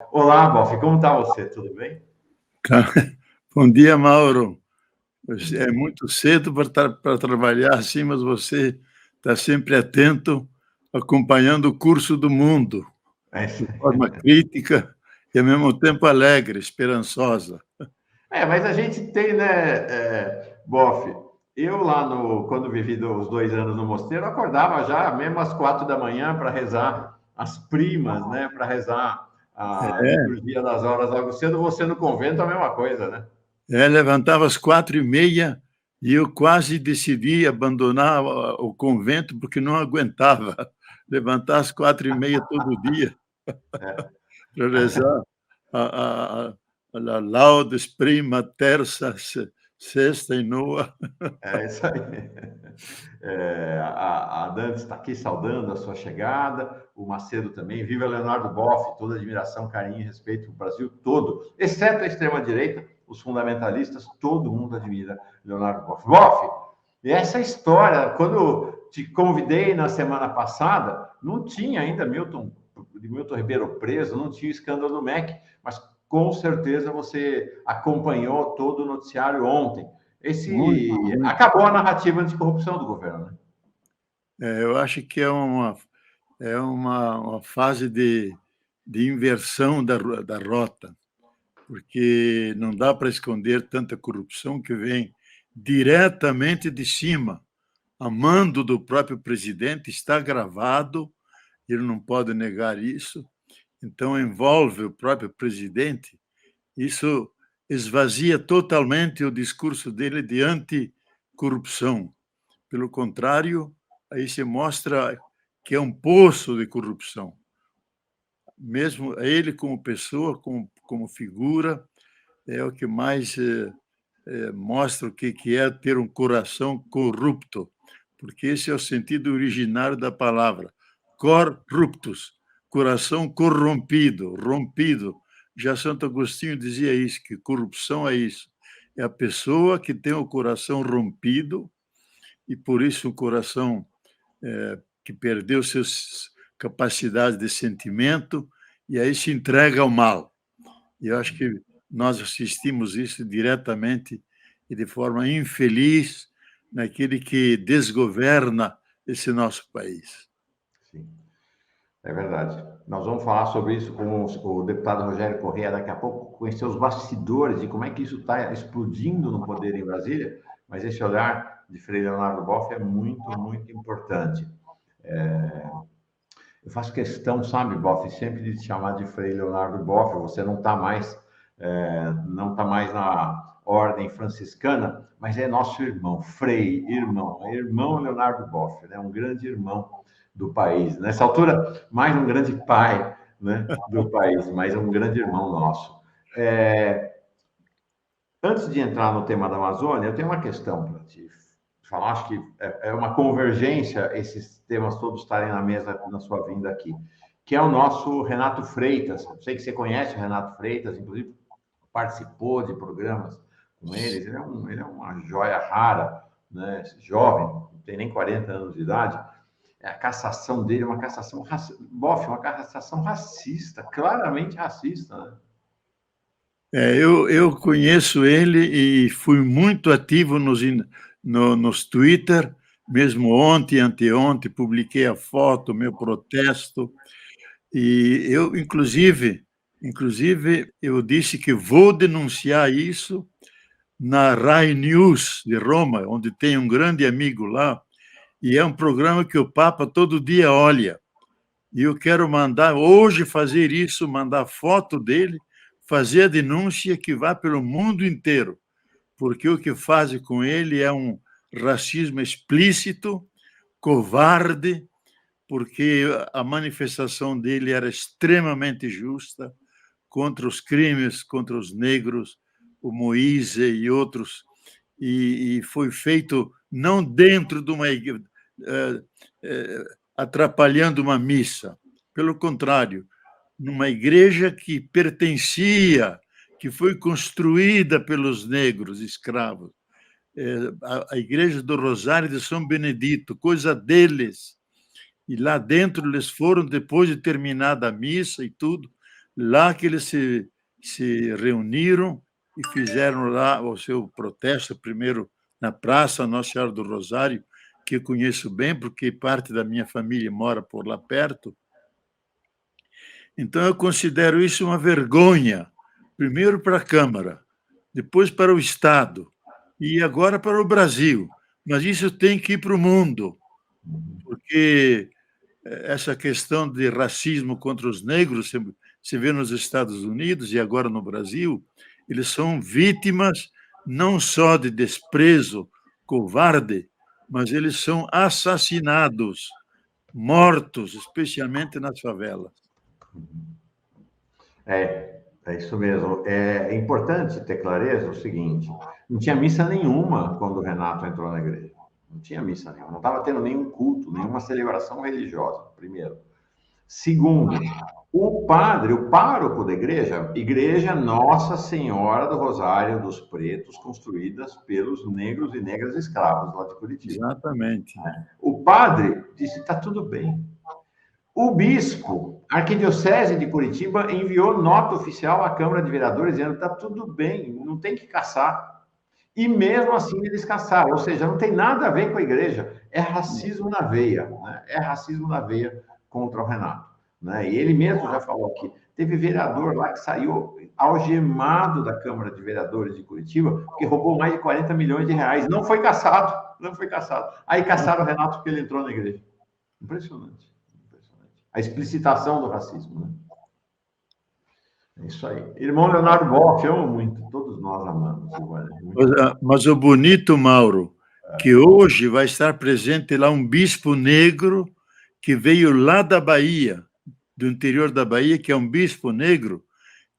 Olá, Boff, como está você? Tudo bem? Bom dia, Mauro. É muito cedo para trabalhar assim, mas você está sempre atento, acompanhando o curso do mundo, É isso de aí. forma crítica e, ao mesmo tempo, alegre, esperançosa. Mas a gente tem, né, Boff, eu lá quando vivi os 2 anos no mosteiro, eu acordava já mesmo às 4 da manhã para rezar as primas, né, para rezar a É, liturgia das horas logo cedo. Você no convento, a mesma coisa, né? levantava às 4h30 e eu quase decidi abandonar o convento porque não aguentava levantar às 4h30 todo dia para rezar a, a, a Laudes, prima, terça, sexta e noa. É isso aí. A Dante está aqui saudando a sua chegada, o Macedo também. Viva Leonardo Boff, toda admiração, carinho e respeito o Brasil todo, exceto a extrema-direita, os fundamentalistas, todo mundo admira Leonardo Boff. Boff, e essa história, quando te convidei na semana passada, não tinha ainda Milton Ribeiro preso, não tinha o escândalo do MEC, mas com certeza você acompanhou todo o noticiário ontem. Muito, muito. Acabou a narrativa anticorrupção do governo, né? Eu acho que é uma fase de inversão da rota, porque não dá para esconder tanta corrupção que vem diretamente de cima, a mando do próprio presidente, está gravado, ele não pode negar isso, então envolve o próprio presidente. Isso esvazia totalmente o discurso dele de anticorrupção. Pelo contrário, aí se mostra que é um poço de corrupção. Mesmo ele como pessoa, como figura, é o que mais mostra o que é ter um coração corrupto, porque esse é o sentido originário da palavra, corruptus, coração corrompido, rompido. Já Santo Agostinho dizia isso, que corrupção é isso, é a pessoa que tem o coração rompido e, por isso, o coração que perdeu suas capacidades de sentimento e aí se entrega ao mal. E eu acho que nós assistimos isso diretamente e de forma infeliz naquele que desgoverna esse nosso país. Sim, é verdade. Nós vamos falar sobre isso com o deputado Rogério Correia daqui a pouco, conhecer os bastidores e como é que isso está explodindo no poder em Brasília, mas esse olhar de Frei Leonardo Boff é muito, muito importante. Eu faço questão, sabe, Boff, sempre de te chamar de Frei Leonardo Boff. Você não tá mais na ordem franciscana, mas é nosso irmão, Frei, irmão Leonardo Boff, né? Um grande irmão do país. Nessa altura, mais um grande pai, né, do país, mas um grande irmão nosso. Antes de entrar no tema da Amazônia, eu tenho uma questão para te falar. Acho que é uma convergência esses temas todos estarem na mesa na sua vinda aqui, que é o nosso Renato Freitas. Eu sei que você conhece o Renato Freitas, inclusive participou de programas com eles. Ele é uma joia rara, né? Jovem, não tem nem 40 anos de idade. A cassação dele é uma cassação uma cassação racista, claramente racista, né? Eu conheço ele e fui muito ativo nos Twitter, mesmo ontem, anteontem, publiquei a foto, meu protesto, e eu, inclusive, eu disse que vou denunciar isso na Rai News de Roma, onde tem um grande amigo lá, e é um programa que o Papa todo dia olha. E eu quero mandar hoje fazer isso, mandar foto dele, fazer a denúncia que vá pelo mundo inteiro, porque o que fazem com ele é um racismo explícito, covarde, porque a manifestação dele era extremamente justa contra os crimes contra os negros, o Moise e outros, e foi feito não dentro de uma igreja, atrapalhando uma missa, pelo contrário, numa igreja que pertencia, que foi construída pelos negros escravos, a igreja do Rosário de São Benedito, coisa deles. E lá dentro eles foram, depois de terminada a missa e tudo, lá que eles se reuniram e fizeram lá o seu protesto, primeiro na Praça Nossa Senhora do Rosário, que eu conheço bem, porque parte da minha família mora por lá perto. Então, eu considero isso uma vergonha, primeiro para a Câmara, depois para o Estado e agora para o Brasil. Mas isso tem que ir para o mundo, porque essa questão de racismo contra os negros, se vê nos Estados Unidos e agora no Brasil, eles são vítimas não só de desprezo covarde, mas eles são assassinados, mortos, especialmente nas favelas. É isso mesmo. É importante ter clareza o seguinte: não tinha missa nenhuma quando o Renato entrou na igreja. Não tinha missa nenhuma. Não estava tendo nenhum culto, nenhuma celebração religiosa, primeiro. Segundo, o padre, o pároco da igreja Nossa Senhora do Rosário dos Pretos, construídas pelos negros e negras escravos lá de Curitiba. Exatamente. O padre disse: está tudo bem. O bispo, a Arquidiocese de Curitiba, enviou nota oficial à Câmara de Vereadores dizendo: está tudo bem, não tem que caçar. E mesmo assim eles caçaram, ou seja, não tem nada a ver com a igreja, é racismo na veia, né? É racismo na veia contra o Renato, né? E ele mesmo já falou que teve vereador lá que saiu algemado da Câmara de Vereadores de Curitiba, porque roubou mais de 40 milhões de reais, não foi caçado, não foi caçado. Aí caçaram o Renato porque ele entrou na igreja. Impressionante. A explicitação do racismo, né? É isso aí. Irmão Leonardo Boff, eu amo muito, todos nós amamos. Mas o bonito, Mauro, que hoje vai estar presente lá um bispo negro que veio lá da Bahia, do interior da Bahia, que é um bispo negro,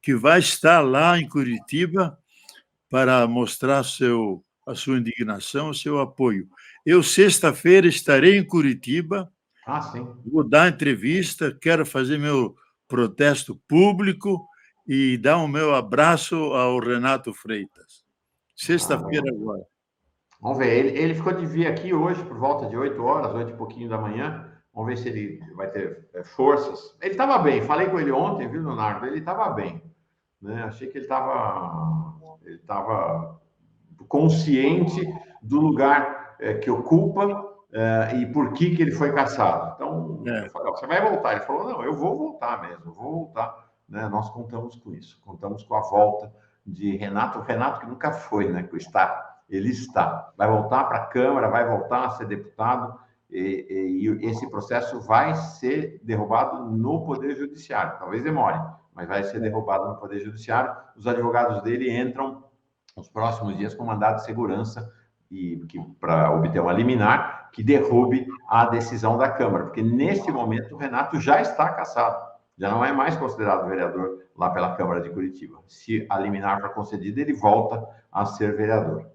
que vai estar lá em Curitiba para mostrar a sua indignação, o seu apoio. Eu, sexta-feira, estarei em Curitiba. Sim. Vou dar entrevista, quero fazer meu protesto público e dar o meu abraço ao Renato Freitas. Sexta-feira agora. Vamos ver, ele ficou de vir aqui hoje por volta de 8 horas, 8 e pouquinho da manhã. Vamos ver se ele vai ter forças. Ele estava bem, falei com ele ontem, viu, Leonardo? Ele estava bem, né? Achei que ele estava consciente do lugar que ocupa e por que ele foi caçado. Então, eu falei: você vai voltar? Ele falou: não, eu vou voltar mesmo, vou voltar. Né? Nós contamos com isso, contamos com a volta de Renato, que nunca foi, né? Ele está, vai voltar para a Câmara, vai voltar a ser deputado, e esse processo vai ser derrubado no Poder Judiciário. Talvez demore, mas vai ser derrubado no Poder Judiciário. Os advogados dele entram nos próximos dias com mandado de segurança para obter uma liminar que derrube a decisão da Câmara, porque neste momento o Renato já está cassado, já não é mais considerado vereador lá pela Câmara de Curitiba. Se a liminar for concedida, ele volta a ser vereador.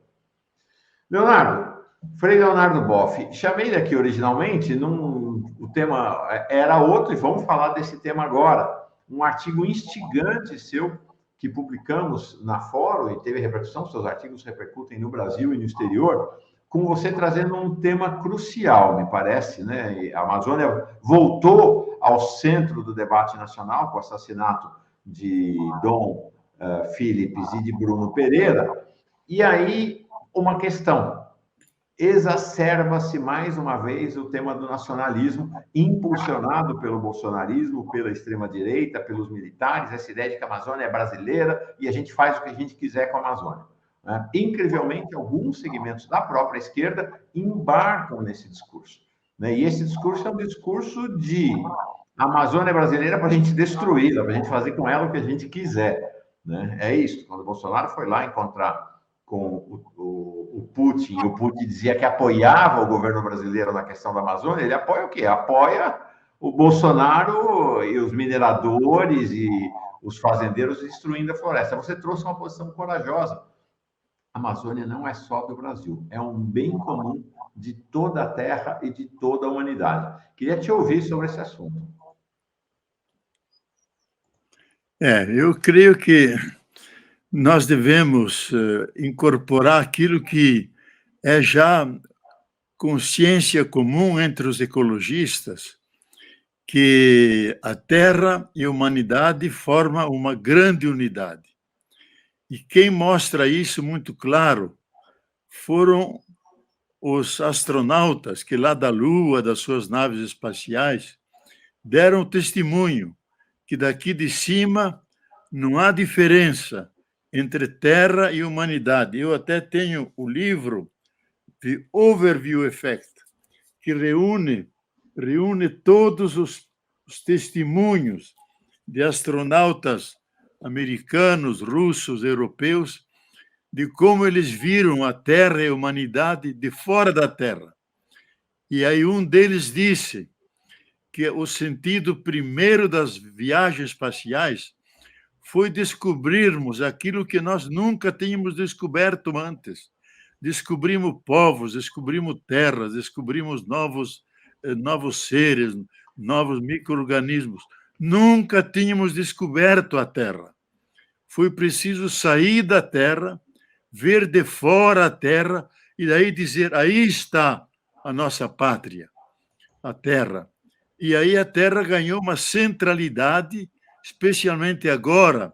Leonardo, Frei Leonardo Boff, chamei ele aqui originalmente, o tema era outro, e vamos falar desse tema agora. Um artigo instigante seu, que publicamos na Fórum, e teve repercussão, seus artigos repercutem no Brasil e no exterior, com você trazendo um tema crucial, me parece, né? A Amazônia voltou ao centro do debate nacional com o assassinato de Dom Philips e de Bruno Pereira, e aí uma questão: exacerba-se mais uma vez o tema do nacionalismo, impulsionado pelo bolsonarismo, pela extrema-direita, pelos militares, essa ideia de que a Amazônia é brasileira e a gente faz o que a gente quiser com a Amazônia. Né? Incrivelmente, alguns segmentos da própria esquerda embarcam nesse discurso. Né? E esse discurso é um discurso de a Amazônia é brasileira para a gente destruí-la, para a gente fazer com ela o que a gente quiser. Né? É isso. Quando o Bolsonaro foi lá encontrar com o Putin, e o Putin dizia que apoiava o governo brasileiro na questão da Amazônia, ele apoia o quê? Apoia o Bolsonaro e os mineradores e os fazendeiros destruindo a floresta. Você trouxe uma posição corajosa. A Amazônia não é só do Brasil, é um bem comum de toda a Terra e de toda a humanidade. Queria te ouvir sobre esse assunto. Eu creio que nós devemos incorporar aquilo que é já consciência comum entre os ecologistas, que a Terra e a humanidade formam uma grande unidade. E quem mostra isso muito claro foram os astronautas que lá da Lua, das suas naves espaciais, deram testemunho que daqui de cima não há diferença entre Terra e humanidade. Eu até tenho o livro The Overview Effect, que reúne todos os testemunhos de astronautas americanos, russos, europeus, de como eles viram a Terra e a humanidade de fora da Terra. E aí um deles disse que o sentido primeiro das viagens espaciais foi descobrirmos aquilo que nós nunca tínhamos descoberto antes. Descobrimos povos, descobrimos terras, descobrimos novos seres, novos micro-organismos. Nunca tínhamos descoberto a Terra. Foi preciso sair da Terra, ver de fora a Terra e daí dizer, aí está a nossa pátria, a Terra. E aí a Terra ganhou uma centralidade, especialmente agora,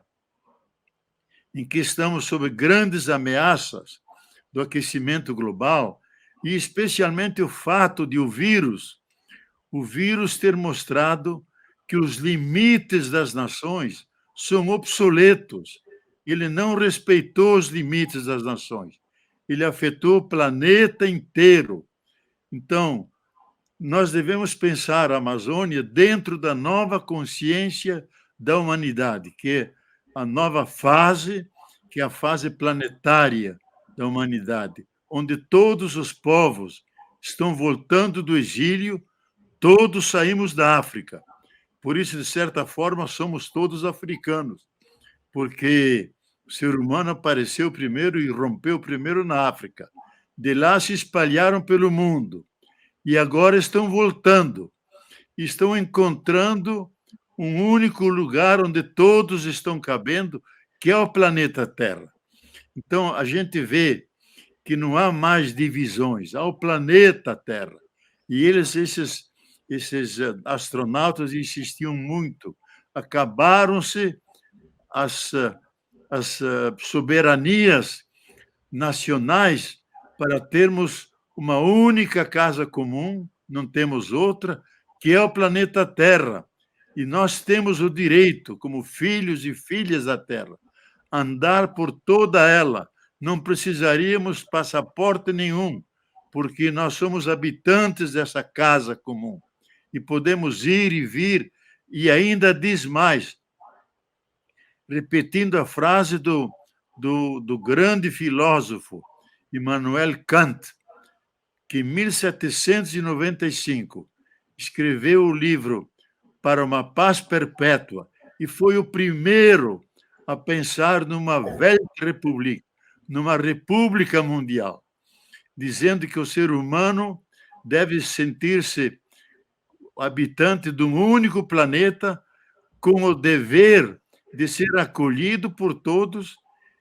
em que estamos sob grandes ameaças do aquecimento global, e especialmente o fato de o vírus ter mostrado que os limites das nações são obsoletos. Ele não respeitou os limites das nações. Ele afetou o planeta inteiro. Então, nós devemos pensar a Amazônia dentro da nova consciência da humanidade, que é a nova fase, que é a fase planetária da humanidade, onde todos os povos estão voltando do exílio, todos saímos da África. Por isso, de certa forma, somos todos africanos, porque o ser humano apareceu primeiro e rompeu primeiro na África. De lá se espalharam pelo mundo e agora estão voltando. Estão encontrando um único lugar onde todos estão cabendo, que é o planeta Terra. Então, a gente vê que não há mais divisões, há o planeta Terra. E esses astronautas insistiam muito. Acabaram-se as soberanias nacionais para termos uma única casa comum, não temos outra, que é o planeta Terra. E nós temos o direito, como filhos e filhas da Terra, andar por toda ela. Não precisaríamos passaporte nenhum, porque nós somos habitantes dessa casa comum. E podemos ir e vir, e ainda diz mais, repetindo a frase do grande filósofo Immanuel Kant, que em 1795 escreveu o livro Para uma Paz Perpétua e foi o primeiro a pensar numa velha república, numa república mundial, dizendo que o ser humano deve sentir-se habitante de um único planeta com o dever de ser acolhido por todos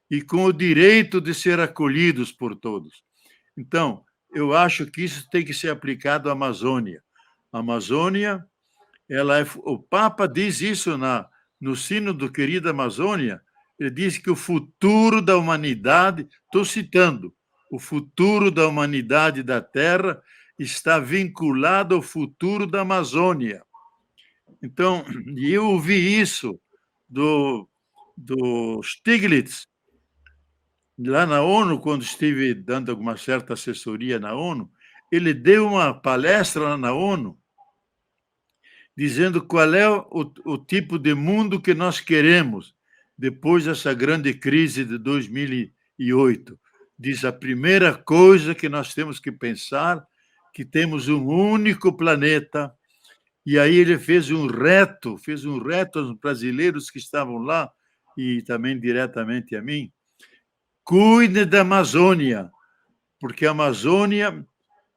e com o direito de ser acolhidos por todos. Então, eu acho que isso tem que ser aplicado à Amazônia. A Amazônia, o Papa diz isso no Sínodo Querida Amazônia, ele diz que o futuro da humanidade, estou citando, o futuro da humanidade da Terra está vinculado ao futuro da Amazônia. Então, eu ouvi isso do Stiglitz, lá na ONU, quando estive dando alguma certa assessoria na ONU, ele deu uma palestra lá na ONU, dizendo qual é o tipo de mundo que nós queremos depois dessa grande crise de 2008. Diz, a primeira coisa que nós temos que pensar que temos um único planeta. E aí ele fez um reto aos brasileiros que estavam lá, e também diretamente a mim, cuide da Amazônia, porque a Amazônia,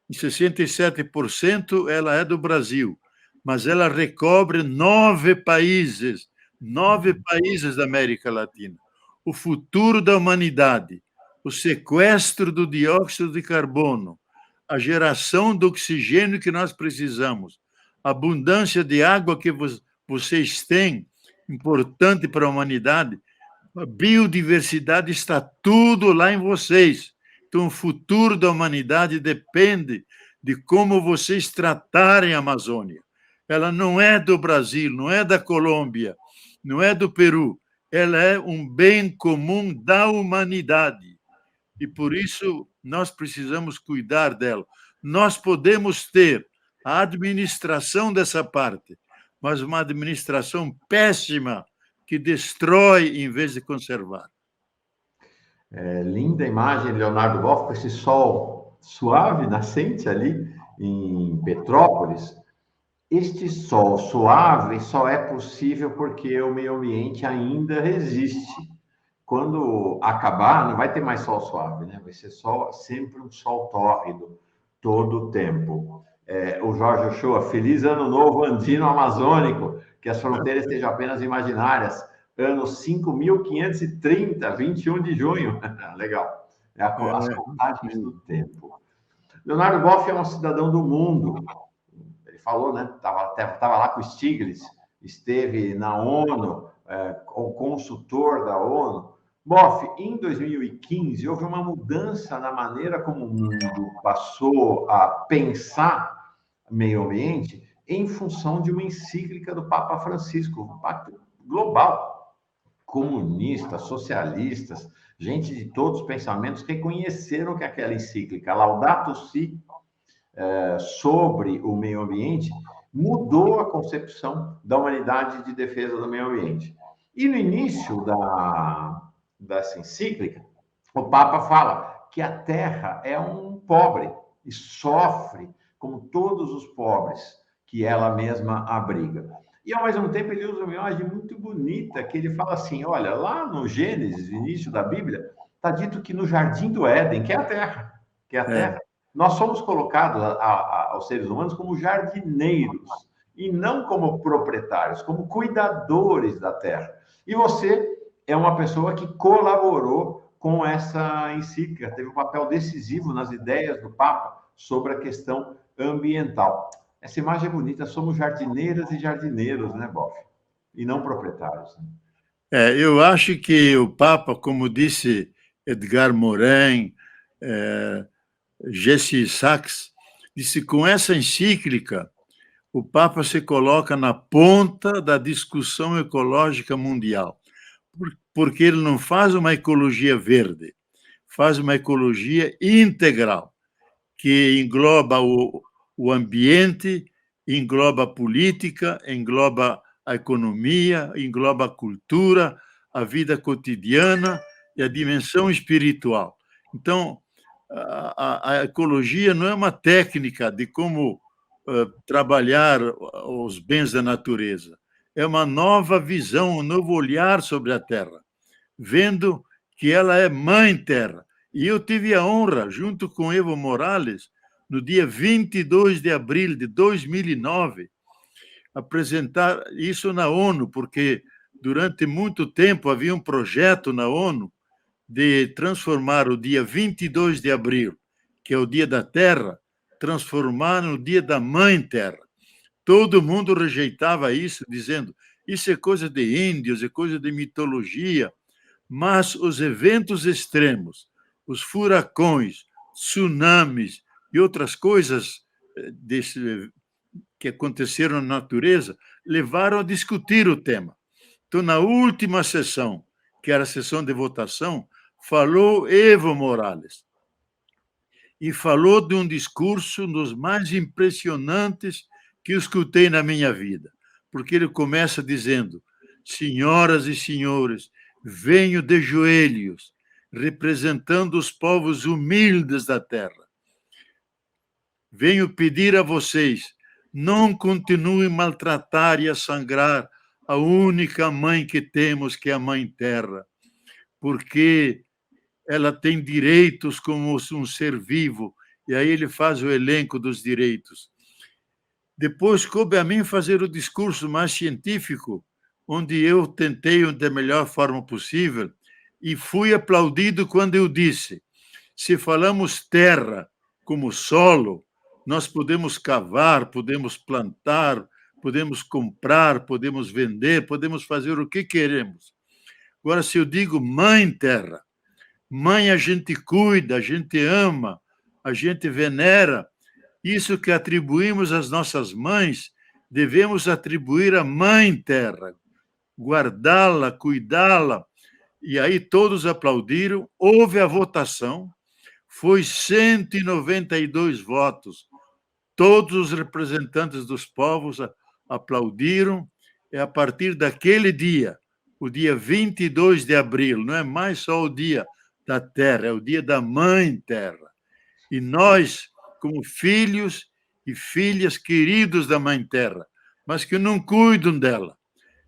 em 67%, ela é do Brasil, mas ela recobre 9 países da América Latina. O futuro da humanidade, o sequestro do dióxido de carbono, a geração do oxigênio que nós precisamos, a abundância de água que vocês têm, importante para a humanidade, a biodiversidade está tudo lá em vocês. Então, o futuro da humanidade depende de como vocês tratarem a Amazônia. Ela não é do Brasil, não é da Colômbia, não é do Peru. Ela é um bem comum da humanidade. E, por isso, nós precisamos cuidar dela. Nós podemos ter a administração dessa parte, mas uma administração péssima que destrói em vez de conservar. Linda imagem, Leonardo Boff, com esse sol suave, nascente ali em Petrópolis. Este sol suave só é possível porque o meio ambiente ainda resiste. Quando acabar, não vai ter mais sol suave, né? Vai ser sempre um sol tórrido, todo o tempo. O Jorge Ochoa, feliz ano novo andino amazônico, que as fronteiras sejam apenas imaginárias. Ano 5.530, 21 de junho. Legal. As contagens do tempo. Leonardo Boff é um cidadão do mundo. Ele falou, né? Estava lá com o Stiglitz, esteve na ONU, o consultor da ONU. Boff, em 2015, houve uma mudança na maneira como o mundo passou a pensar meio ambiente em função de uma encíclica do Papa Francisco, um pacto global. Comunistas, socialistas, gente de todos os pensamentos reconheceram que aquela encíclica Laudato Si, sobre o meio ambiente, mudou a concepção da humanidade de defesa do meio ambiente. E no início dessa encíclica, o Papa fala que a Terra é um pobre e sofre como todos os pobres que ela mesma abriga. E, ao mesmo tempo, ele usa uma imagem muito bonita, que ele fala assim, olha, lá no Gênesis, início da Bíblia, está dito que no Jardim do Éden, que é a Terra, nós somos colocados, aos seres humanos, como jardineiros, e não como proprietários, como cuidadores da Terra. E você é uma pessoa que colaborou com essa encíclica, teve um papel decisivo nas ideias do Papa sobre a questão ambiental. Essa imagem é bonita, somos jardineiras e jardineiros, né, Boff? E não proprietários. Né? Eu acho que o Papa, como disse Edgar Morin, Jesse Sachs, disse que com essa encíclica, o Papa se coloca na ponta da discussão ecológica mundial, porque ele não faz uma ecologia verde, faz uma ecologia integral, que engloba o ambiente, engloba a política, engloba a economia, engloba a cultura, a vida cotidiana e a dimensão espiritual. Então, a ecologia não é uma técnica de como trabalhar os bens da natureza. É uma nova visão, um novo olhar sobre a Terra, vendo que ela é mãe Terra. E eu tive a honra, junto com Evo Morales, no dia 22 de abril de 2009, apresentar isso na ONU, porque durante muito tempo havia um projeto na ONU de transformar o dia 22 de abril, que é o dia da Terra, transformar no dia da Mãe Terra. Todo mundo rejeitava isso, dizendo isso é coisa de índios, é coisa de mitologia, mas os eventos extremos, os furacões, tsunamis e outras coisas que aconteceram na natureza levaram a discutir o tema. Então, na última sessão, que era a sessão de votação, falou Evo Morales e falou de um discurso dos mais impressionantes que eu escutei na minha vida, porque ele começa dizendo: senhoras e senhores, venho de joelhos, representando os povos humildes da terra. Venho pedir a vocês, não continuem a maltratar e a sangrar a única mãe que temos, que é a Mãe Terra, porque ela tem direitos como um ser vivo, e aí ele faz o elenco dos direitos. Depois coube a mim fazer o discurso mais científico, onde eu tentei da melhor forma possível e fui aplaudido quando eu disse: se falamos terra como solo, Nós podemos cavar, podemos plantar, podemos comprar, podemos vender, podemos fazer o que queremos. Agora, se eu digo mãe terra, mãe a gente cuida, a gente ama, a gente venera. Isso que atribuímos às nossas mães, devemos atribuir à mãe terra, guardá-la, cuidá-la. E aí todos aplaudiram, houve a votação, foi 192 votos. Todos os representantes dos povos aplaudiram, e a partir daquele dia, o dia 22 de abril, não é mais só o dia da terra, é o dia da mãe terra. E nós, como filhos e filhas queridos da mãe terra, mas que não cuidam dela,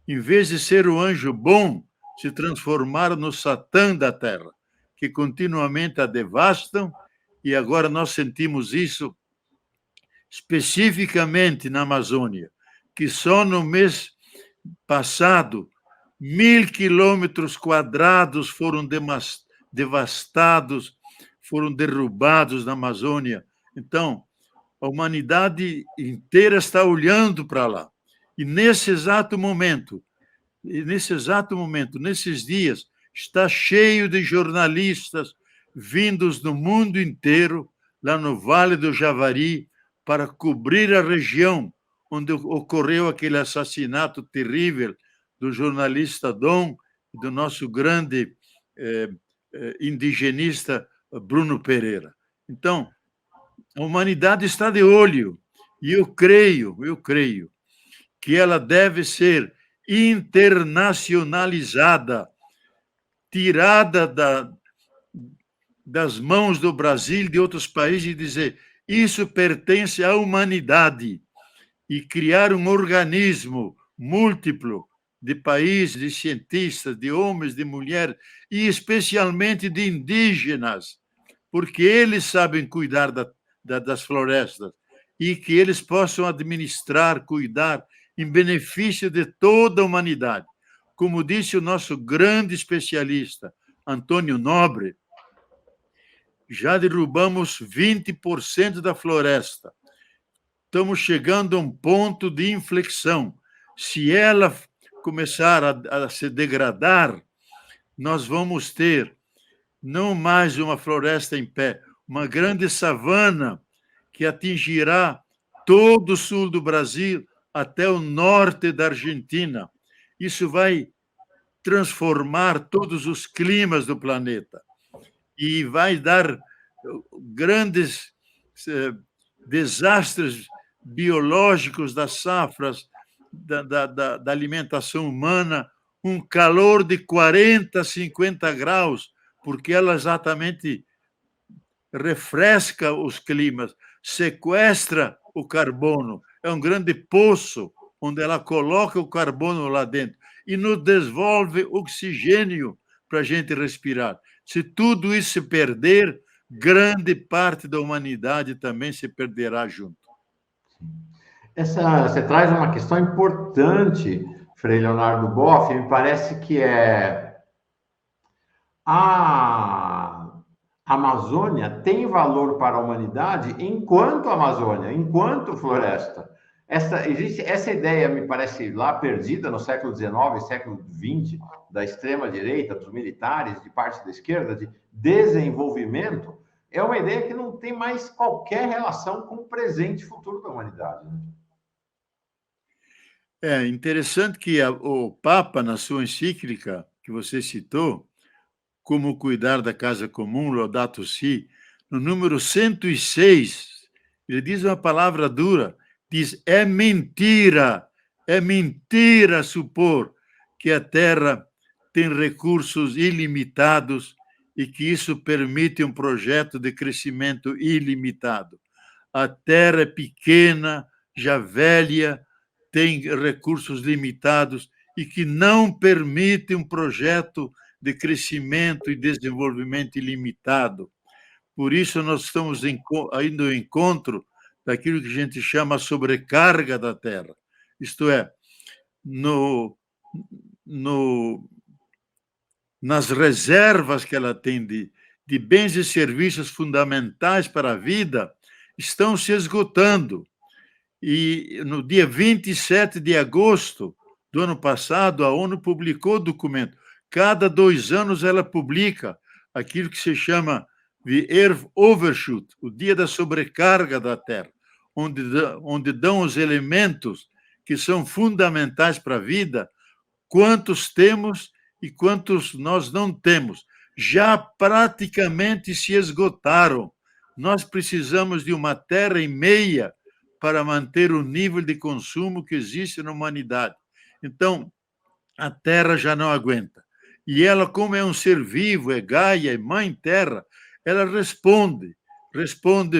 em vez de ser o anjo bom, se transformaram no Satã da terra, que continuamente a devastam, e agora nós sentimos isso especificamente na Amazônia, que só no mês passado 1.000 quilômetros quadrados foram devastados, foram derrubados na Amazônia. Então, a humanidade inteira está olhando para lá. E nesse exato momento, nesses dias, está cheio de jornalistas vindos do mundo inteiro, lá no Vale do Javari, para cobrir a região onde ocorreu aquele assassinato terrível do jornalista Dom e do nosso grande indigenista Bruno Pereira. Então, a humanidade está de olho, e eu creio que ela deve ser internacionalizada, tirada das mãos do Brasil e de outros países, e dizer: isso pertence à humanidade, e criar um organismo múltiplo de países, de cientistas, de homens, de mulheres, e especialmente de indígenas, porque eles sabem cuidar das florestas, e que eles possam administrar, cuidar, em benefício de toda a humanidade. Como disse o nosso grande especialista, Antônio Nobre, já derrubamos 20% da floresta. Estamos chegando a um ponto de inflexão. Se ela começar a se degradar, nós vamos ter não mais uma floresta em pé, uma grande savana que atingirá todo o sul do Brasil até o norte da Argentina. Isso vai transformar todos os climas do planeta e vai dar grandes desastres biológicos das safras, da alimentação humana, um calor de 40, 50 graus, porque ela exatamente refresca os climas, sequestra o carbono, é um grande poço onde ela coloca o carbono lá dentro e nos devolve oxigênio para a gente respirar. Se tudo isso se perder, grande parte da humanidade também se perderá junto. Você traz uma questão importante, Frei Leonardo Boff, me parece que é a Amazônia tem valor para a humanidade enquanto Amazônia, enquanto floresta. Existe essa ideia, me parece, lá perdida no século XIX, século XX, da extrema-direita, dos militares, de parte da esquerda, de desenvolvimento, é uma ideia que não tem mais qualquer relação com o presente e futuro da humanidade. É interessante que o Papa, na sua encíclica, que você citou, Como Cuidar da Casa Comum, Laudato Si, no número 106, ele diz uma palavra dura, diz: é mentira supor que a Terra tem recursos ilimitados e que isso permite um projeto de crescimento ilimitado. A Terra é pequena, já velha, tem recursos limitados e que não permite um projeto de crescimento e desenvolvimento ilimitado. Por isso, nós estamos indo ao encontro daquilo que a gente chama sobrecarga da Terra. Isto é, nas reservas que ela tem de bens e serviços fundamentais para a vida, estão se esgotando. E no dia 27 de agosto do ano passado, a ONU publicou o documento. Cada 2 anos ela publica aquilo que se chama de Earth Overshoot, o dia da sobrecarga da Terra, onde dão os elementos que são fundamentais para a vida, quantos temos e quantos nós não temos. Já praticamente se esgotaram. Nós precisamos de 1,5 terra para manter o nível de consumo que existe na humanidade. Então, a Terra já não aguenta. E ela, como é um ser vivo, é Gaia, é Mãe Terra, ela responde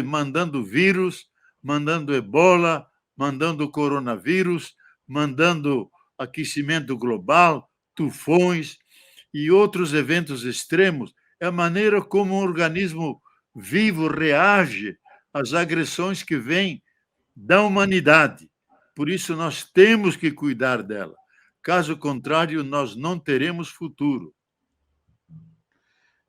mandando vírus, mandando ebola, mandando coronavírus, mandando aquecimento global, tufões e outros eventos extremos. É a maneira como um organismo vivo reage às agressões que vêm da humanidade. Por isso, nós temos que cuidar dela. Caso contrário, nós não teremos futuro.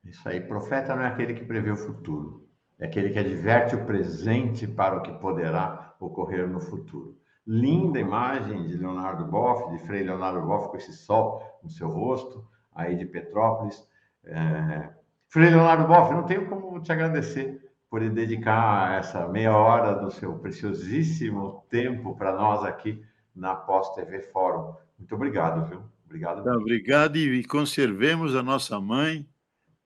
Isso aí, profeta não é aquele que prevê o futuro, é aquele que adverte o presente para o que poderá ocorrer no futuro. Linda imagem de Leonardo Boff, de Frei Leonardo Boff, com esse sol no seu rosto, aí de Petrópolis. Frei Leonardo Boff, não tenho como te agradecer por dedicar essa meia hora do seu preciosíssimo tempo para nós aqui na Pós TV Fórum. Muito obrigado, viu? Obrigado mesmo. Obrigado, e conservemos a nossa mãe,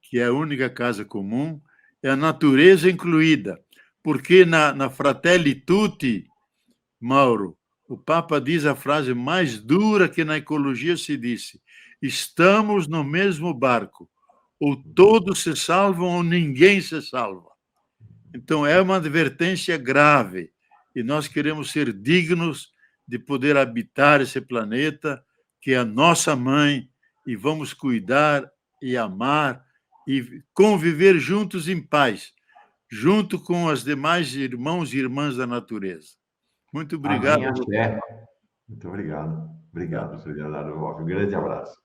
que é a única casa comum, é a natureza incluída, porque na Fratelli Tutti, Mauro, o Papa diz a frase mais dura que na ecologia se disse: estamos no mesmo barco, ou todos se salvam ou ninguém se salva. Então, é uma advertência grave, e nós queremos ser dignos de poder habitar esse planeta, que é a nossa mãe, e vamos cuidar e amar e conviver juntos em paz, junto com os demais irmãos e irmãs da natureza. Muito obrigado. Muito obrigado. Obrigado, Sr. Leonardo Boff. Um grande abraço.